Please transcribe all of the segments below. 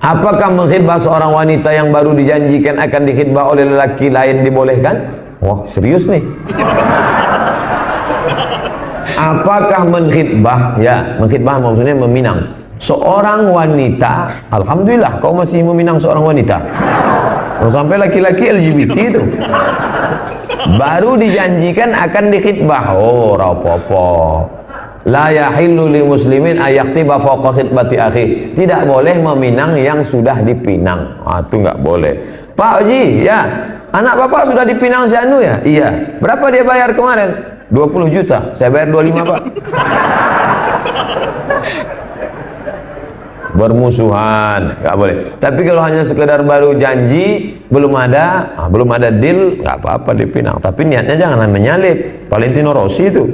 Apakah mengkhidbah seorang wanita yang baru dijanjikan akan dikhidbah oleh lelaki lain dibolehkan? Wah, serius nih. Apakah mengkhidbah? Ya, mengkhidbah maksudnya meminang seorang wanita. Alhamdulillah kau masih meminang seorang wanita. Sampai laki-laki LGBT itu baru dijanjikan akan dikhidbah. Oh, rapopo. La yahillu li muslimin ayaktiba fawqa khidbati akhi. Tidak boleh meminang yang sudah dipinang. Itu nggak boleh. Pak Haji, ya, anak bapak sudah dipinang si Anu ya? Iya. Berapa dia bayar kemarin? 20 juta. Saya bayar 25, Pak. Bermusuhan, nggak boleh. Tapi kalau hanya sekedar baru janji, belum ada deal, nggak apa-apa dipinang. Tapi niatnya jangan menyalip. Valentino Rossi itu.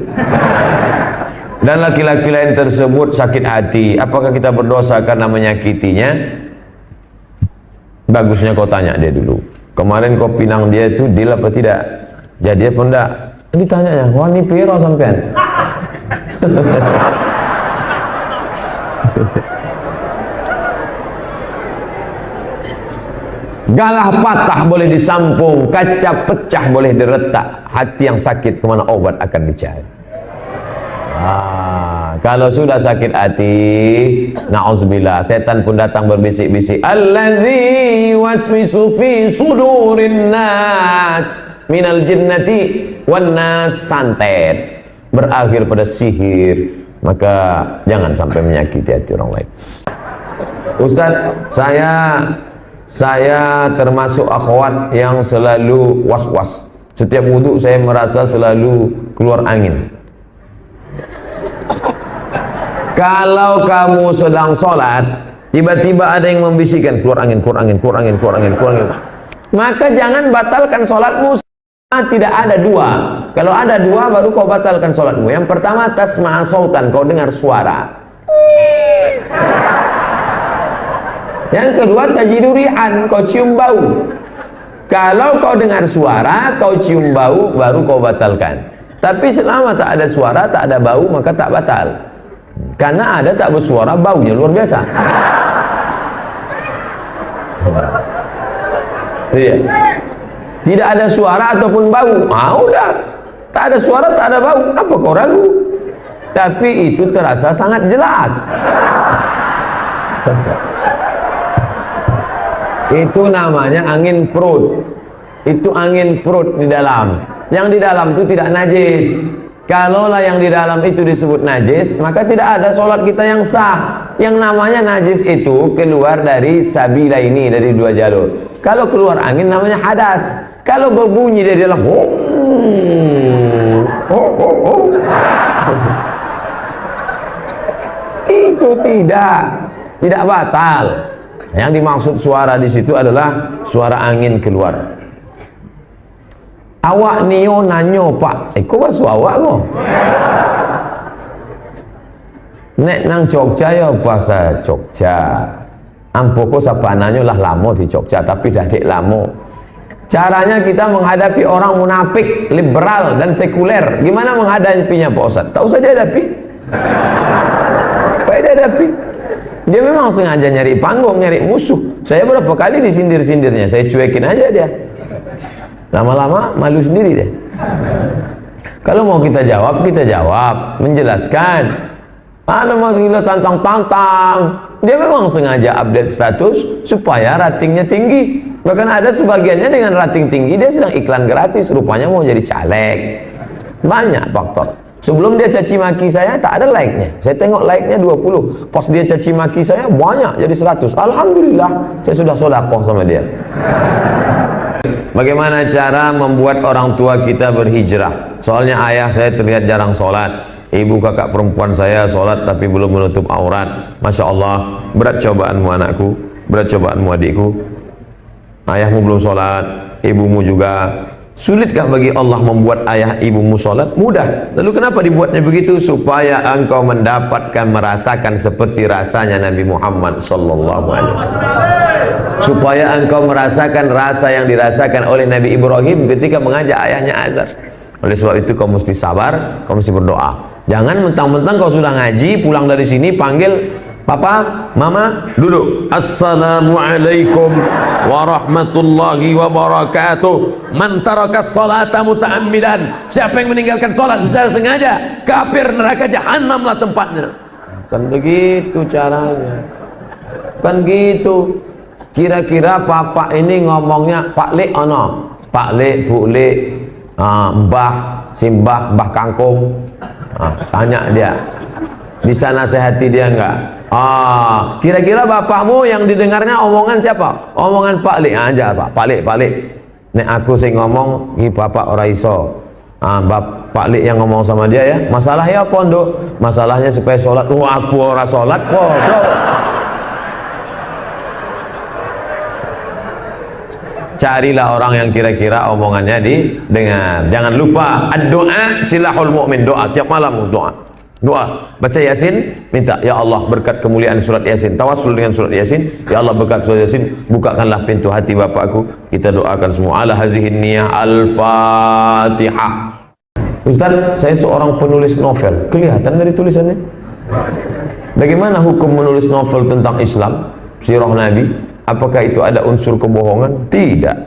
Dan laki-laki lain tersebut sakit hati, apakah kita berdosa karena menyakitinya? Bagusnya kau tanya dia dulu, kemarin kau pinang dia itu deal apa tidak, jadi apa enggak? Ditanya ya, wah ini piro sampean. Galah patah boleh disampung, kaca pecah boleh diretak, hati yang sakit kemana obat akan dicari. Kalau sudah sakit hati, na'udzubillah, setan pun datang berbisik-bisik, alladzi waswisu fi sudurin nas minal jinnati wan nas, santet, berakhir pada sihir. Maka jangan sampai menyakiti hati orang lain. Ustaz, saya termasuk akhwat yang selalu was-was. Setiap wudhu saya merasa selalu keluar angin. Kalau kamu sedang sholat, tiba-tiba ada yang membisikkan keluar angin, keluar angin, keluar angin, keluar angin, keluar angin, maka jangan batalkan sholatmu. Tidak ada dua. Kalau ada dua baru kau batalkan sholatmu. Yang pertama, tasma'a sautan, kau dengar suara. Yang kedua, tajidu rihan, kau cium bau. Kalau kau dengar suara, kau cium bau, baru kau batalkan. Tapi selama tak ada suara, tak ada bau, maka tak batal. Karena ada tak bersuara, baunya luar biasa. Iya. Tidak ada suara ataupun bau, udah. Tak ada suara, tak ada bau, apa kau ragu? Tapi itu terasa sangat jelas. Itu namanya angin perut. Itu angin perut di dalam. Yang di dalam itu tidak najis. Kalaulah yang di dalam itu disebut najis, maka tidak ada sholat kita yang sah. Yang namanya najis itu keluar dari sabila ini, dari dua jalur. Kalau keluar angin namanya hadas. Kalau berbunyi dari dalam, itu tidak batal. Yang dimaksud suara di situ adalah suara angin keluar. Awak niyo nanyo pak, kau bahasa awak lo. Nek nang Jogja ya bahasa Jogja. Ampoko sapa nanyo lah lamo di Jogja, tapi dah dek lamo. Caranya kita menghadapi orang munafik, liberal dan sekuler. Gimana menghadapinya Pak Ustaz? Tak usah dihadapi. Baik dihadapi. Dia memang sengaja nyari panggung, nyari musuh. Saya berapa kali disindir-sindirnya, saya cuekin aja dia. Lama-lama malu sendiri deh. Kalau mau kita jawab, menjelaskan. Ada maksud kita tantang-tantang. Dia memang sengaja update status supaya ratingnya tinggi. Bahkan ada sebagiannya dengan rating tinggi dia sedang iklan gratis, rupanya mau jadi caleg. Banyak faktor. Sebelum dia caci maki saya tak ada like-nya. Saya tengok like-nya 20. Pas dia caci maki saya banyak jadi 100. Alhamdulillah, saya sudah sedekah sama dia. Bagaimana cara membuat orang tua kita berhijrah? Soalnya ayah saya terlihat jarang sholat, ibu kakak perempuan saya sholat tapi belum menutup aurat. Masya Allah, berat cobaanmu anakku, berat cobaanmu adikku. Ayahmu belum sholat, ibumu juga. Sulitkah bagi Allah membuat ayah ibumu sholat? Mudah. Lalu kenapa dibuatnya begitu? Supaya engkau mendapatkan, merasakan seperti rasanya Nabi Muhammad sallallahu alaihi wasallam. Supaya engkau merasakan rasa yang dirasakan oleh Nabi Ibrahim ketika mengajak ayahnya azan. Oleh sebab itu kau mesti sabar, kau mesti berdoa. Jangan mentang-mentang kau sudah ngaji, pulang dari sini panggil Papa, mama, duduk. Assalamualaikum warahmatullahi wabarakatuh. Man taraka salata muta'ammidan, siapa yang meninggalkan salat secara sengaja, kafir, neraka jahanamlah tempatnya. Kan begitu caranya. Kan gitu. Kira-kira papa ini ngomongnya Pak Lek ono, Pak Lek, Bu Lek, Mbah, Simbah, Mbah Kangkung. Tanya dia, bisa nasihati dia enggak? Kira-kira bapakmu yang didengarnya omongan siapa? Omongan Pak Lek aja, Pak Lek, Pak Lek. Nek aku sing ngomong, ini bapak ora iso. Pak Lek yang ngomong sama dia ya. Masalahnya apa, Nduk? Masalahnya supaya sholat. Aku ora sholat kok. Carilah orang yang kira-kira omongannya didengar. Jangan lupa doa silahul mukmin, doa tiap malam, doa baca Yasin, minta ya Allah berkat kemuliaan surat Yasin, tawassul dengan surat Yasin, ya Allah berkat surat Yasin bukakanlah pintu hati bapakku. Kita doakan semua. Ala hazihin niyah. Al-Fatihah. Ustaz, saya seorang penulis novel, kelihatan dari tulisannya. Bagaimana hukum menulis novel tentang Islam, sirah Nabi? Apakah itu ada unsur kebohongan? Tidak,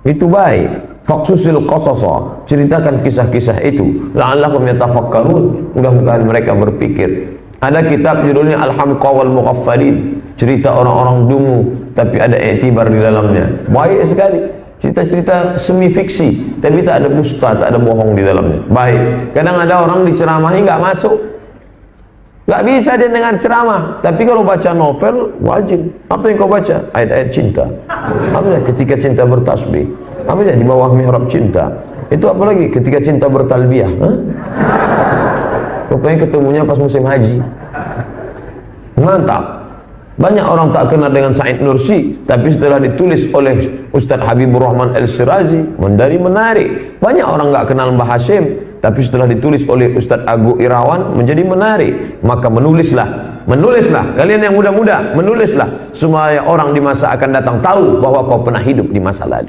itu baik. Faqsusil qasasa, ceritakan kisah-kisah itu, la'allahum yatafakkarun, mudah-mudahan mereka berpikir. Ada kitab judulnya Al-Hamqa wal Mughaffalin, cerita orang-orang dungu tapi ada iktibar di dalamnya. Baik sekali, cerita-cerita semi fiksi tapi tak ada dusta, tak ada bohong di dalamnya. Baik. Kadang ada orang diceramahi nggak masuk, nggak bisa dia dengan ceramah, tapi kalau baca novel wajib. Apa yang kau baca? Ayat-ayat cinta. Apa ketika cinta bertasbih? Apa di bawah mihrab cinta? Itu apa lagi? Ketika cinta bertalbiyah. Rupanya ketemunya pas musim haji. Mantap. Banyak orang tak kenal dengan Said Nursi, tapi setelah ditulis oleh Ustadz Habibur Rahman Al-Sirazi menjadi menarik. Banyak orang nggak kenal Mbah Hashim, tapi setelah ditulis oleh Ustadz Agu Irawan menjadi menarik. Maka menulislah kalian yang muda-muda, menulislah supaya orang di masa akan datang tahu bahwa kau pernah hidup di masa lalu.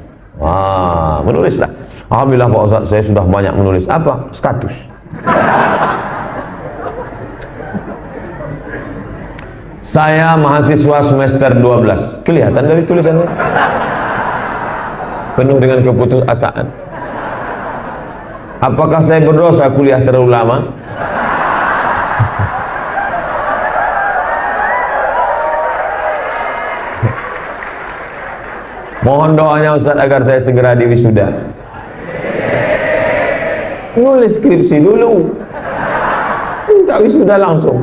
Menulislah. Alhamdulillah Pak Ustaz, saya sudah banyak menulis. Apa? Status. Saya mahasiswa semester 12. Kelihatan dari tulisannya. Penuh dengan keputusasaan. Apakah saya berdosa kuliah terlalu lama? Mohon doanya Ustaz agar saya segera diwisuda. Nulis skripsi dulu, minta wisuda langsung.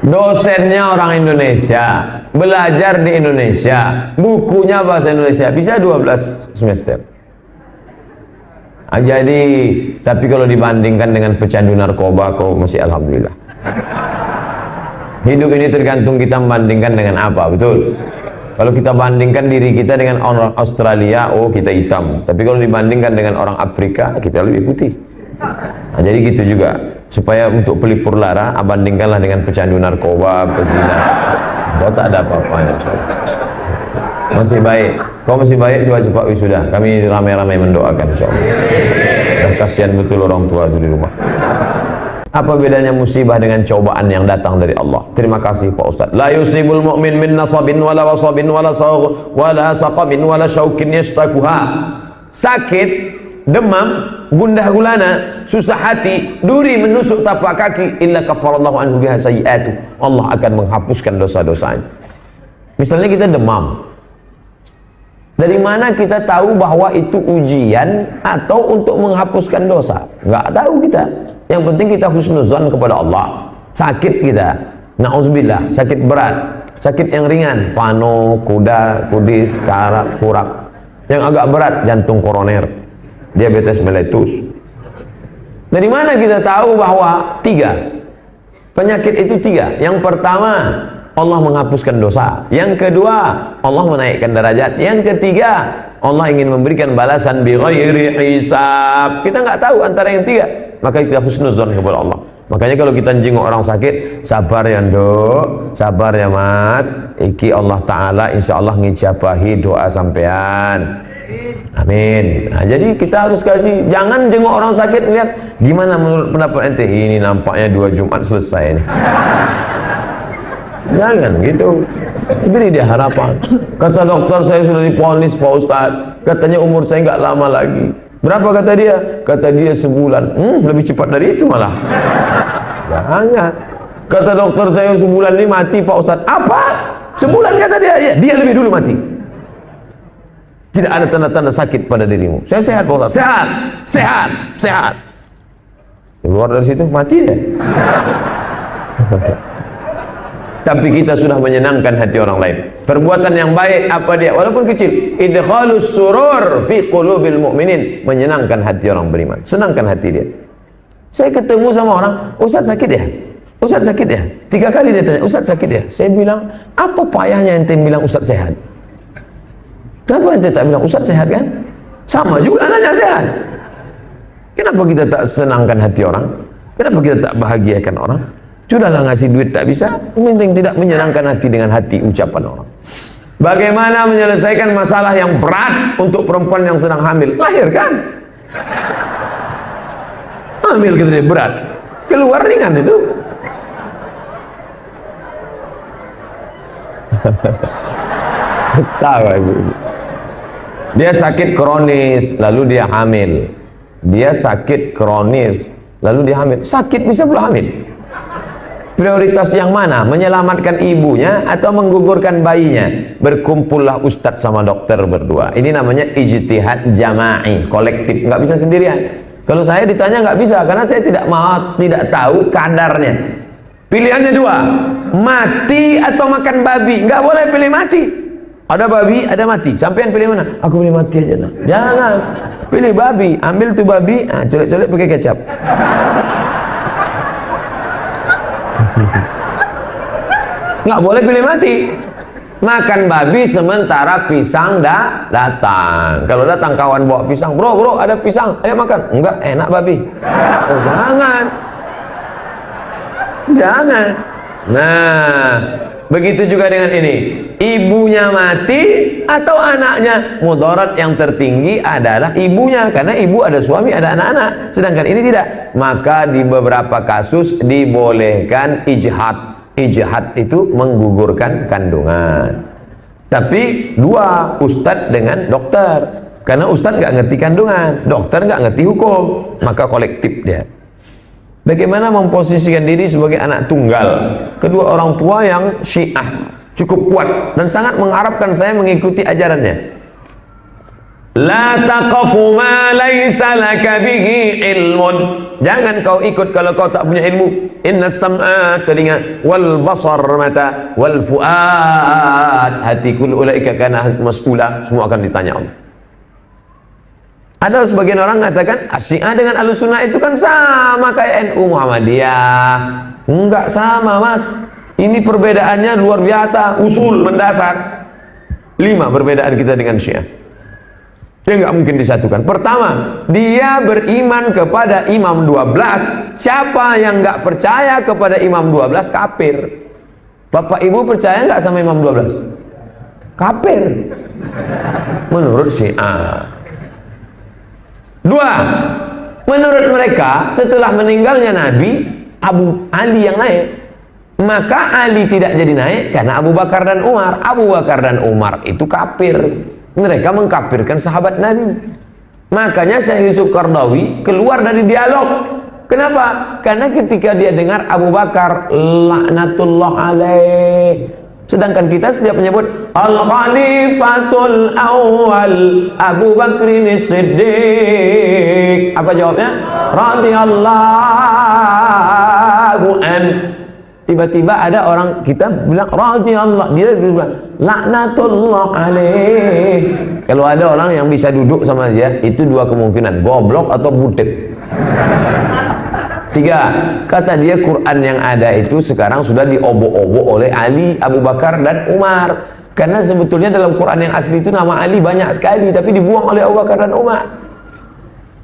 Dosennya orang Indonesia, belajar di Indonesia, bukunya bahasa Indonesia, bisa 12 semester. Jadi, tapi kalau dibandingkan dengan pecandu narkoba, kau masih alhamdulillah. Hidup ini tergantung kita membandingkan dengan apa, betul? Kalau kita bandingkan diri kita dengan orang Australia, oh kita hitam. Tapi kalau dibandingkan dengan orang Afrika, kita lebih putih. Nah, jadi gitu juga. Supaya untuk pelipur lara, bandingkanlah dengan pecandu narkoba, pezina. Kau tak ada apa-apanya. Masih baik. Kau masih baik, coba cepat wisuda. Kami ramai-ramai mendoakan insyaallah. Dan kasihan betul orang tua itu di rumah. Apa bedanya musibah dengan cobaan yang datang dari Allah? Terima kasih Pak Ustaz. La yusibul mu'min min nasabin wala wasabin wala saqamin wala syaukin yastakuha. Sakit, demam, gundah gulana, susah hati, duri menusuk tapak kaki, illa kafarallahu anhu biha sayyi'atu. Allah akan menghapuskan dosa-dosanya. Misalnya kita demam. Dari mana kita tahu bahwa itu ujian atau untuk menghapuskan dosa? Nggak tahu kita. Yang penting kita husnuzan kepada Allah. Sakit kita, na'udzubillah, sakit berat, sakit yang ringan, pano, kuda, kudis, karak, kurak. Yang agak berat, jantung koroner, diabetes mellitus. Dari mana kita tahu bahwa penyakit itu tiga? Yang pertama, Allah menghapuskan dosa. Yang kedua, Allah menaikkan derajat. Yang ketiga, Allah ingin memberikan balasan bi ghairi hisab. Kita nggak tahu antara yang tiga. Maka kita husnuzon kepada Allah. Makanya kalau kita jenguk orang sakit, sabar ya Nduk, sabar ya Mas. Iki Allah Ta'ala insya Allah ngijabahi doa sampean. Amin. Nah, jadi kita harus kasih, jangan jenguk orang sakit lihat Gimana menurut pendapat ente? Ini nampaknya 2 Jumat selesai nih. Jangan gitu. Beri dia harapan. Kata dokter, saya sudah divonis Pak Ustadz, katanya umur saya nggak lama lagi. Berapa kata dia? Kata dia sebulan. Lebih cepat dari itu malah. Jangan. Kata dokter, saya sebulan ini mati Pak Ustadz. Apa? Sebulan kata dia? Ya, dia lebih dulu mati. Tidak ada tanda-tanda sakit pada dirimu. Saya sehat Pak Ustadz. Sehat, sehat, sehat. Keluar dari situ mati dia. Tapi kita sudah menyenangkan hati orang lain. Perbuatan yang baik apa dia? Walaupun kecil. Idkhalus surur fi qulubil mu'minin. Menyenangkan hati orang beriman. Senangkan hati dia. Saya ketemu sama orang, Ustaz sakit ya? Ustaz sakit ya? 3 kali dia tanya, Ustaz sakit ya? Saya bilang, apa payahnya ente bilang Ustaz sehat? Kenapa ente tak bilang Ustaz sehat kan? Sama juga anaknya sehat. Kenapa kita tak senangkan hati orang? Kenapa kita tak bahagiakan orang? Sudahlah ngasih duit tak bisa, penting tidak menyenangkan hati dengan hati ucapan orang. Bagaimana menyelesaikan masalah yang berat untuk perempuan yang sedang hamil? Lahirkan. Hamil gitu berat, keluar ringan itu. Tahu ibu. Dia sakit kronis, lalu dia hamil. Dia sakit kronis, lalu dia hamil. Sakit bisa pula hamil. Prioritas yang mana? Menyelamatkan ibunya atau menggugurkan bayinya? Berkumpullah ustadz sama dokter berdua. Ini namanya ijtihad jama'i, kolektif, nggak bisa sendirian. Kalau saya ditanya nggak bisa, karena saya tidak tahu kadarnya. Pilihannya 2, mati atau makan babi. Nggak boleh pilih mati. Ada babi, ada mati. Sampean pilih mana? Aku pilih mati aja. Nah. Jangan pilih babi. Ambil tuh babi, colek-colek pakai kecap. Nggak boleh pilih mati. Makan babi sementara pisang datang. Kalau datang kawan bawa pisang, bro ada pisang, ayo makan. Enggak, enak babi. Oh, jangan. Nah, begitu juga dengan ini. Ibunya mati atau anaknya? Mudarat yang tertinggi adalah ibunya, karena ibu ada suami, ada anak-anak. Sedangkan ini tidak. Maka di beberapa kasus dibolehkan ijtihad. Ijtihad itu menggugurkan kandungan. Tapi 2, ustadz dengan dokter. Karena ustadz nggak ngerti kandungan, dokter nggak ngerti hukum, maka kolektif dia. Bagaimana memposisikan diri sebagai anak tunggal? Kedua orang tua yang Syiah cukup kuat dan sangat mengharapkan saya mengikuti ajarannya. La taqafu ma laysa laka bihi ilmun. Jangan kau ikut kalau kau tak punya ilmu. Inna sam'a, telinga, wal basar, mata, wal fuad, hati, kullu ulaika kana mas'ula, semua akan ditanya Allah. Ada sebagian orang mengatakan Syiah dengan Ahlussunnah itu kan sama kayak NU Muhammadiyah. Enggak sama mas. Ini perbedaannya luar biasa, usul mendasar. 5 perbedaan kita dengan Syiah. Dia nggak mungkin disatukan. Pertama, dia beriman kepada Imam 12. Siapa yang nggak percaya kepada Imam 12 kafir. Bapak ibu percaya nggak sama Imam 12? Kafir menurut Syiah. 2, menurut mereka setelah meninggalnya Nabi, Abu Ali yang naik. Maka Ali tidak jadi naik karena Abu Bakar dan Umar. Abu Bakar dan Umar itu kafir. Mereka mengkafirkan sahabat Nabi. Makanya Syekh Yusuf Qaradawi keluar dari dialog. Kenapa? Karena ketika dia dengar Abu Bakar laknatullah alaih, sedangkan kita setiap menyebut Al-Khalifatul Awal Abu Bakrin Siddiq, apa jawabnya? Radhiyallahu an. Tiba-tiba ada orang kita bilang radhiyallahu, dia bilang laknatullah alaih. Kalau ada orang yang bisa duduk sama dia, itu 2 kemungkinan, goblok atau butek. 3, kata dia Quran yang ada itu sekarang sudah diobok-obok oleh Ali, Abu Bakar dan Umar. Karena sebetulnya dalam Quran yang asli itu nama Ali banyak sekali, tapi dibuang oleh Abu Bakar dan Umar.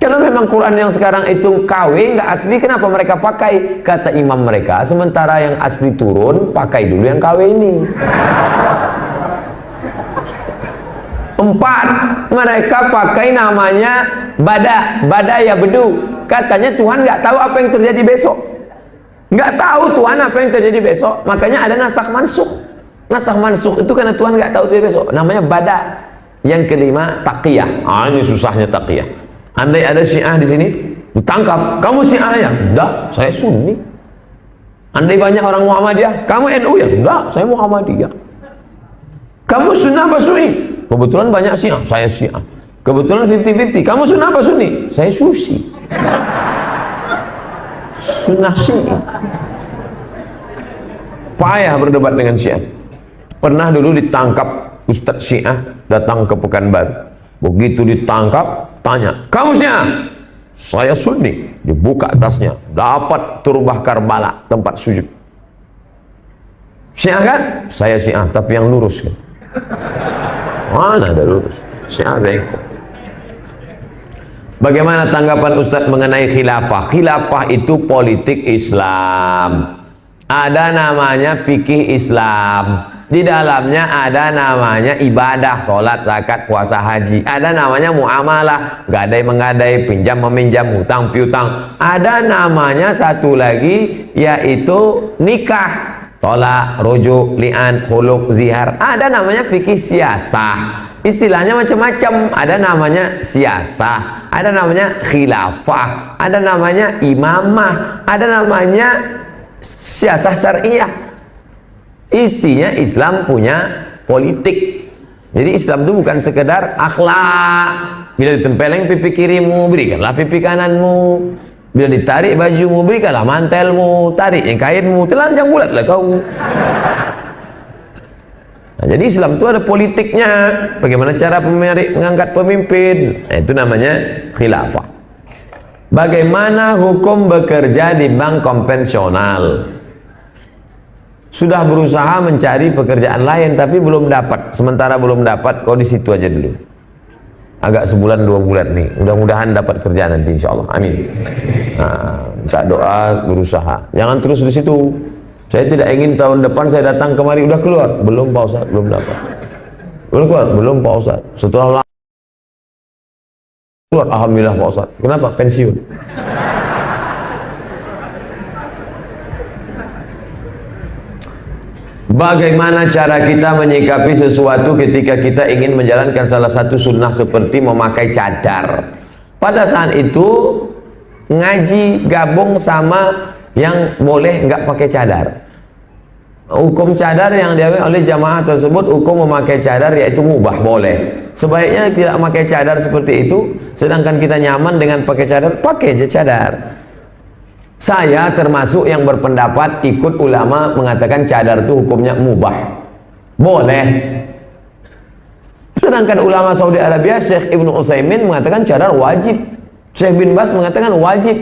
Karena memang Quran yang sekarang itu KW nggak asli, kenapa mereka pakai? Kata imam mereka, sementara yang asli turun, pakai dulu yang KW ini. 4, mereka pakai namanya badaya bedu. Katanya Tuhan nggak tahu apa yang terjadi besok. Nggak tahu Tuhan apa yang terjadi besok. Makanya ada nasakh mansukh. Nasakh mansukh itu karena Tuhan nggak tahu terjadi besok. Namanya bada. Yang kelima taqiyah. Ini susahnya taqiyah. Andai ada Syiah di sini, ditangkap. Kamu Syiah ya? Enggak, saya Sunni. Andai banyak orang Muhammadiyah, kamu NU ya? Enggak, saya Muhammadiyah. Kamu Sunnah apa Sunni? Kebetulan banyak Syiah, saya Syiah. Kebetulan 50-50. Kamu Sunnah apa Sunni? Saya Susi. Sunnah Syiah. Payah berdebat dengan Syiah. Pernah dulu ditangkap Ustadz Syiah datang ke Pekanbaru. Begitu ditangkap, tanya, kamu Syiah? Saya Sunni. Dibuka tasnya, dapat turbah Karbala, tempat sujud. Syiah kan? Saya Syiah, tapi yang lurus kan? Mana ada lurus? Syiah bengkok. Bagaimana tanggapan Ustadz mengenai khilafah? Khilafah itu politik Islam. Ada namanya fikih Islam. Di dalamnya ada namanya ibadah, sholat, zakat, puasa, haji. Ada namanya muamalah, gadai-menggadai, pinjam-meminjam, hutang piutang. Ada namanya satu lagi, yaitu nikah, tolak, rujuk, li'an, khuluk, zihar. Ada namanya fikih siasah. Istilahnya macam-macam. Ada namanya siasah, ada namanya khilafah, ada namanya imamah, ada namanya siasah syariah. Intinya Islam punya politik. Jadi Islam itu bukan sekedar akhlak. Bila ditempeleng pipi kirimu, berikanlah pipi kananmu. Bila ditarik bajumu, berikanlah mantelmu. Tarik yang kainmu, telanjang bulatlah kau. Nah, jadi Islam itu ada politiknya. Bagaimana cara mengangkat pemimpin. Nah, itu namanya khilafah. Bagaimana hukum bekerja di bank konvensional? Sudah berusaha mencari pekerjaan lain tapi belum dapat. Sementara belum dapat, kau di situ aja dulu. Agak sebulan 2 bulan nih. Mudah-mudahan dapat kerjaan nanti insya Allah. Amin. Nah, minta doa, berusaha. Jangan terus di situ. Saya tidak ingin tahun depan saya datang kemari udah keluar. Belum Pak Ustaz, belum dapat. Belum keluar, belum Pak Ustaz. Setelah keluar, alhamdulillah Pak Ustaz. Kenapa? Pensiun. Bagaimana cara kita menyikapi sesuatu ketika kita ingin menjalankan salah satu sunnah seperti memakai cadar? Pada saat itu ngaji gabung sama yang boleh nggak pakai cadar. Hukum cadar yang diambil oleh jamaah tersebut, hukum memakai cadar yaitu mubah, boleh. Sebaiknya tidak memakai cadar seperti itu. Sedangkan kita nyaman dengan pakai cadar, pakai aja cadar. Saya termasuk yang berpendapat ikut ulama mengatakan cadar itu hukumnya mubah, boleh. Sedangkan ulama Saudi Arabia, Syekh Ibnu Utsaimin mengatakan cadar wajib. Syekh bin Bas mengatakan wajib.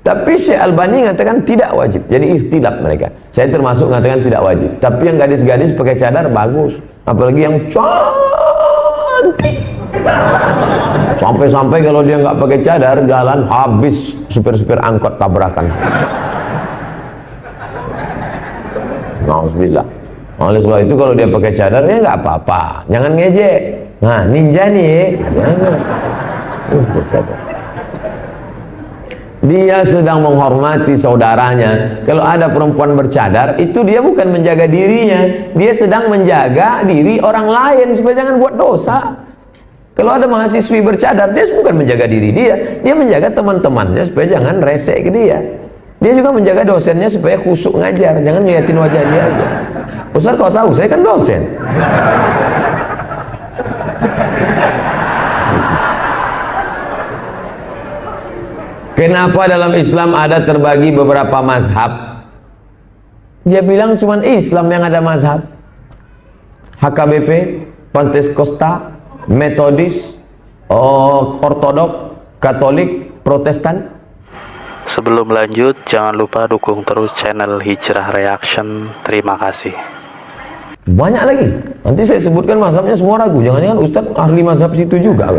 Tapi Syekh Albani mengatakan tidak wajib. Jadi ikhtilaf mereka. Saya termasuk mengatakan tidak wajib. Tapi yang gadis-gadis pakai cadar bagus. Apalagi yang cantik. Sampai-sampai kalau dia nggak pakai cadar jalan habis supir-supir angkot tabrakan. Nauzubillah. Oleh sebab itu kalau dia pakai cadar ya nggak apa-apa, jangan ngejek. Nah ninja nih, jangan. Dia sedang menghormati saudaranya. Kalau ada perempuan bercadar, itu dia bukan menjaga dirinya, dia sedang menjaga diri orang lain supaya jangan buat dosa. Kalau ada mahasiswi bercadar, dia bukan menjaga diri dia menjaga teman-temannya supaya jangan resek ke dia. Dia juga menjaga dosennya supaya khusyuk ngajar, jangan ngeliatin wajah dia aja. Ustaz, kau tahu saya kan dosen. Kenapa dalam Islam ada terbagi beberapa mazhab? Dia bilang cuman Islam yang ada mazhab. HKBP, Pantekosta, Metodis, Ortodok, Katolik, Protestan. Sebelum lanjut, jangan lupa dukung terus channel Hijrah Reaction. Terima kasih. Banyak lagi. Nanti saya sebutkan mazhabnya semua ragu. Jangan-jangan Ustadz ahli mazhab situ juga.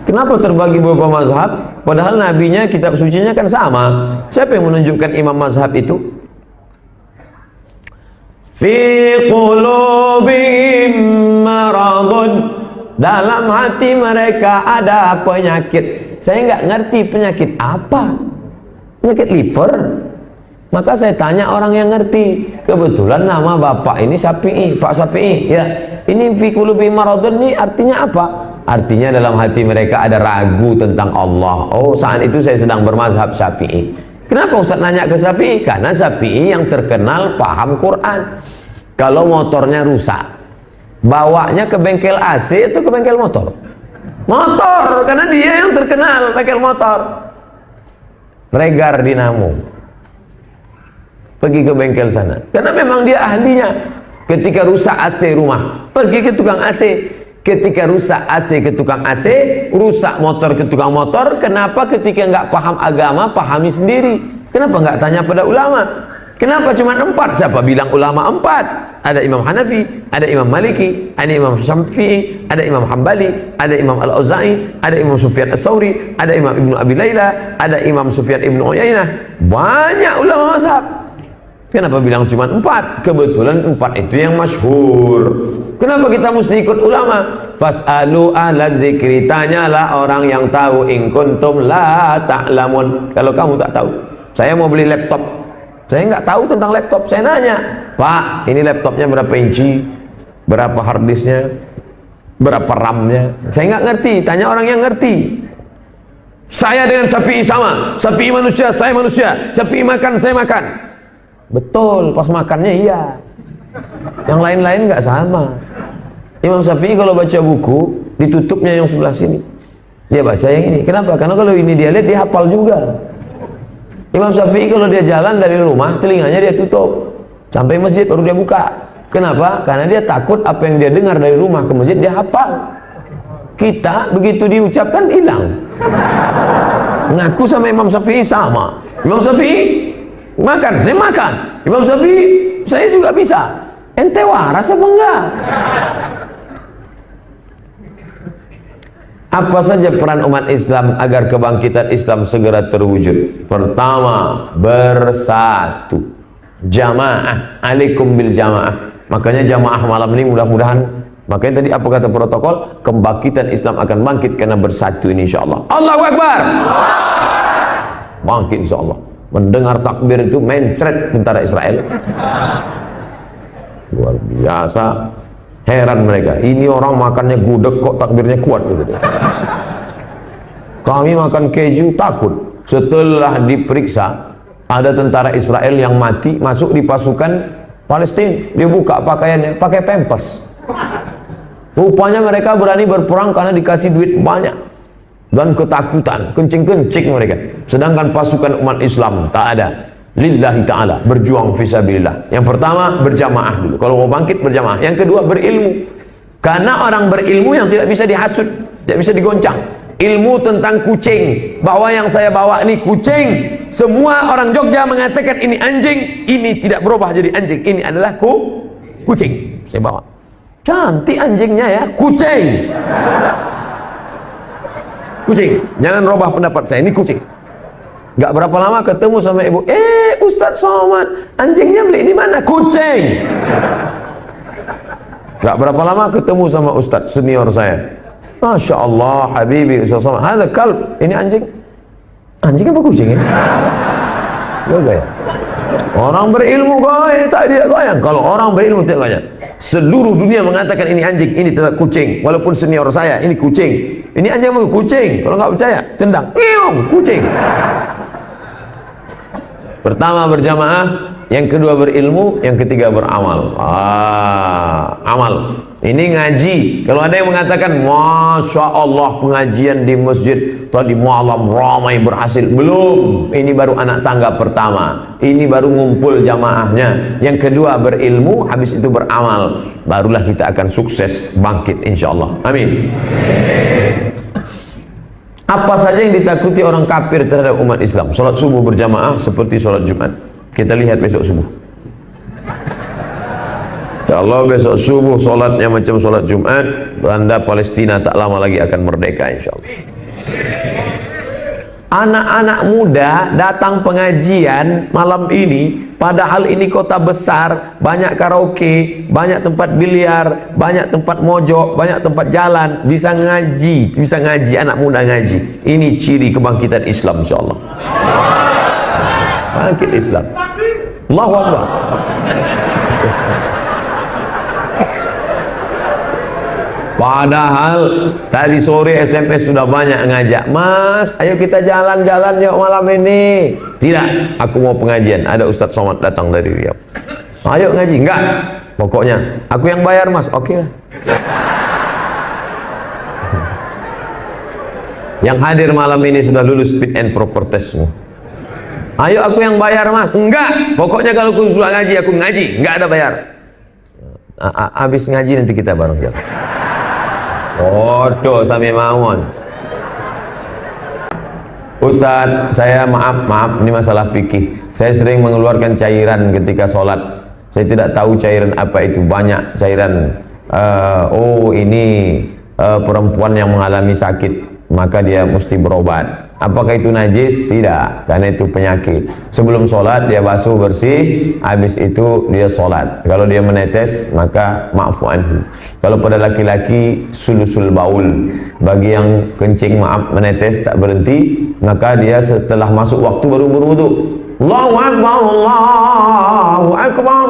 Kenapa terbagi beberapa mazhab? Padahal nabinya, kitab sucinya kan sama. Siapa yang menunjukkan imam mazhab itu? Fi qulubihim maradun dalam hati mereka ada penyakit. Saya nggak ngerti penyakit apa. Penyakit liver. Maka saya tanya orang yang ngerti. Kebetulan nama bapak ini Syafi'i, Pak Syafi'i. Ya, ini fi qulubi maradun ini artinya apa? Artinya dalam hati mereka ada ragu tentang Allah. Oh, saat itu saya sedang bermazhab Syafi'i. Kenapa Ustaz nanya ke Syafi'i? Karena Syafi'i yang terkenal paham Quran. Kalau motornya rusak, bawanya ke bengkel AC atau ke bengkel motor? Motor, karena dia yang terkenal bengkel motor. Regar dinamo, pergi ke bengkel sana, karena memang dia ahlinya. Ketika rusak AC rumah, pergi ke tukang AC. Ketika rusak AC ke tukang AC, rusak motor ke tukang motor. Kenapa ketika nggak paham agama, pahami sendiri? Kenapa nggak tanya pada ulama? Kenapa cuma 4? Siapa bilang ulama 4? Ada Imam Hanafi, ada Imam Maliki, ada Imam Syafi'i, ada Imam Hambali, ada Imam Al-Auza'i, ada Imam Sufyan As-Sauri, ada Imam Ibnu Abi Layla, ada Imam Sufyan Ibnu Uyainah. Banyak ulama mazhab. Kenapa bilang cuma 4? Kebetulan 4 itu yang masyhur. Kenapa kita mesti ikut ulama? Fas'alu ahla zikri, tanyalah orang yang tahu, in kuntum la ta'lamun. Kalau kamu tak tahu. Saya mau beli laptop, saya nggak tahu tentang laptop, saya nanya, Pak, ini laptopnya berapa inci, berapa harddisknya, berapa RAM-nya? Saya nggak ngerti, tanya orang yang ngerti. Saya dengan Syafi'i sama, Syafi'i manusia, saya manusia, Syafi'i makan, saya makan. Betul, pas makannya iya, yang lain-lain nggak sama. Imam Syafi'i kalau baca buku, ditutupnya yang sebelah sini, dia baca yang ini. Kenapa? Karena kalau ini dia lihat, dia hafal juga. Imam Syafi'i kalau dia jalan dari rumah, telinganya dia tutup sampai masjid baru dia buka. Kenapa? Karena dia takut apa yang dia dengar dari rumah ke masjid dia hafal. Kita begitu diucapkan hilang. Ngaku sama Imam Syafi'i sama. Imam Syafi'i makan, saya makan. Imam Syafi'i saya juga bisa. Ente waras apa enggak? Apa saja peran umat Islam agar kebangkitan Islam segera terwujud? Pertama, bersatu. Jamaah, alaikum bil jamaah. Makanya jamaah malam ini mudah-mudahan, makanya tadi apa kata protokol? Kebangkitan Islam akan bangkit karena bersatu ini insyaallah. Allahu Akbar. Bangkit insyaallah. Mendengar takbir itu mencret tentara Israel. Luar biasa. Heran mereka, ini orang makannya gudeg kok takbirnya kuat gitu. Kami makan keju takut. Setelah diperiksa, ada tentara Israel yang mati masuk di pasukan Palestina. Dia buka pakaiannya, pakai pampers. Rupanya mereka berani berperang karena dikasih duit banyak dan ketakutan, kencing-kencing mereka. Sedangkan pasukan umat Islam tak ada. Lillahi ta'ala, berjuang fisabilillah. Yang pertama berjamaah dulu, kalau mau bangkit berjamaah. Yang kedua berilmu, karena orang berilmu yang tidak bisa dihasut, tidak bisa digoncang. Ilmu tentang kucing, bahwa yang saya bawa ini kucing, semua orang Jogja mengatakan ini anjing, ini tidak berubah jadi anjing, ini adalah kucing. Saya bawa, cantik anjingnya ya, kucing. Kucing, jangan robah pendapat saya, ini kucing. Gak berapa lama ketemu sama ibu, Ustadz Somad, anjingnya beli di mana? Kucing. Gak berapa lama ketemu sama Ustadz senior saya, Masya Allah, Habibi Ustadz Somad, ada kalb, ini anjing. Anjing apa kucing ini? Ya? Orang berilmu goyang, tak dia goyang. Kalau orang berilmu tidak goyang. Seluruh dunia mengatakan ini anjing, ini tetap kucing. Walaupun senior saya, ini kucing. Ini anjing apa kucing? Kalau nggak percaya, tendang, kucing. Pertama berjamaah, yang kedua berilmu, yang ketiga beramal. Amal. Ini ngaji. Kalau ada yang mengatakan, Masya Allah pengajian di masjid tadi malam ramai berhasil. Belum. Ini baru anak tangga pertama. Ini baru ngumpul jamaahnya. Yang kedua berilmu, habis itu beramal. Barulah kita akan sukses bangkit insya Allah. Amin. Apa saja yang ditakuti orang kafir terhadap umat Islam? Sholat subuh berjamaah seperti sholat Jumat. Kita lihat besok subuh. Kalau besok subuh sholatnya macam sholat Jumat, tanda Palestina tak lama lagi akan merdeka insya Allah. anak-anak muda datang pengajian malam ini, padahal ini kota besar, banyak karaoke, banyak tempat biliar, banyak tempat mojok, banyak tempat jalan, bisa ngaji, anak muda ngaji. Ini ciri kebangkitan Islam, insyaallah. Bangkit Islam. Allahu Akbar. Padahal tadi sore SMS sudah banyak ngajak, Mas, ayo kita jalan-jalan yuk malam ini. Tidak, aku mau pengajian. Ada Ustadz Somad datang dari Riau. Ayo ngaji, enggak. Pokoknya aku yang bayar, Mas. Oke lah. Yang hadir malam ini sudah lulus fit and proper testmu. Ayo aku yang bayar, Mas. Enggak. Pokoknya kalau aku sudah ngaji, aku ngaji. Enggak ada bayar. Habis ngaji nanti kita bareng jalan. Bodoh sampai mawon. Ustadz, saya maaf, ini masalah fikih. Saya sering mengeluarkan cairan ketika sholat. Saya tidak tahu cairan apa itu, banyak cairan. Ini perempuan yang mengalami sakit, maka dia mesti berobat. Apakah itu najis? Tidak, karena itu penyakit. Sebelum sholat dia basuh bersih, habis itu dia sholat. Kalau dia menetes, maka ma'fu anhu. Kalau pada laki-laki sulusul baul, bagi yang kencing menetes tak berhenti, maka dia setelah masuk waktu baru berwudu. Allahu Akbar, Allahu Akbar.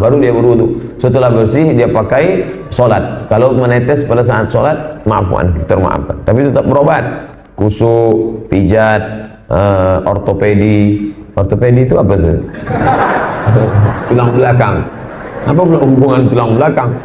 Baru dia berwudu. Setelah bersih dia pakai sholat. Kalau menetes pada saat sholat, ma'fu anhu, termaafkan. Tapi tetap berobat. Kusuk, pijat, ortopedi. Ortopedi itu apa tuh? Tulang belakang. Apa hubungan tulang belakang?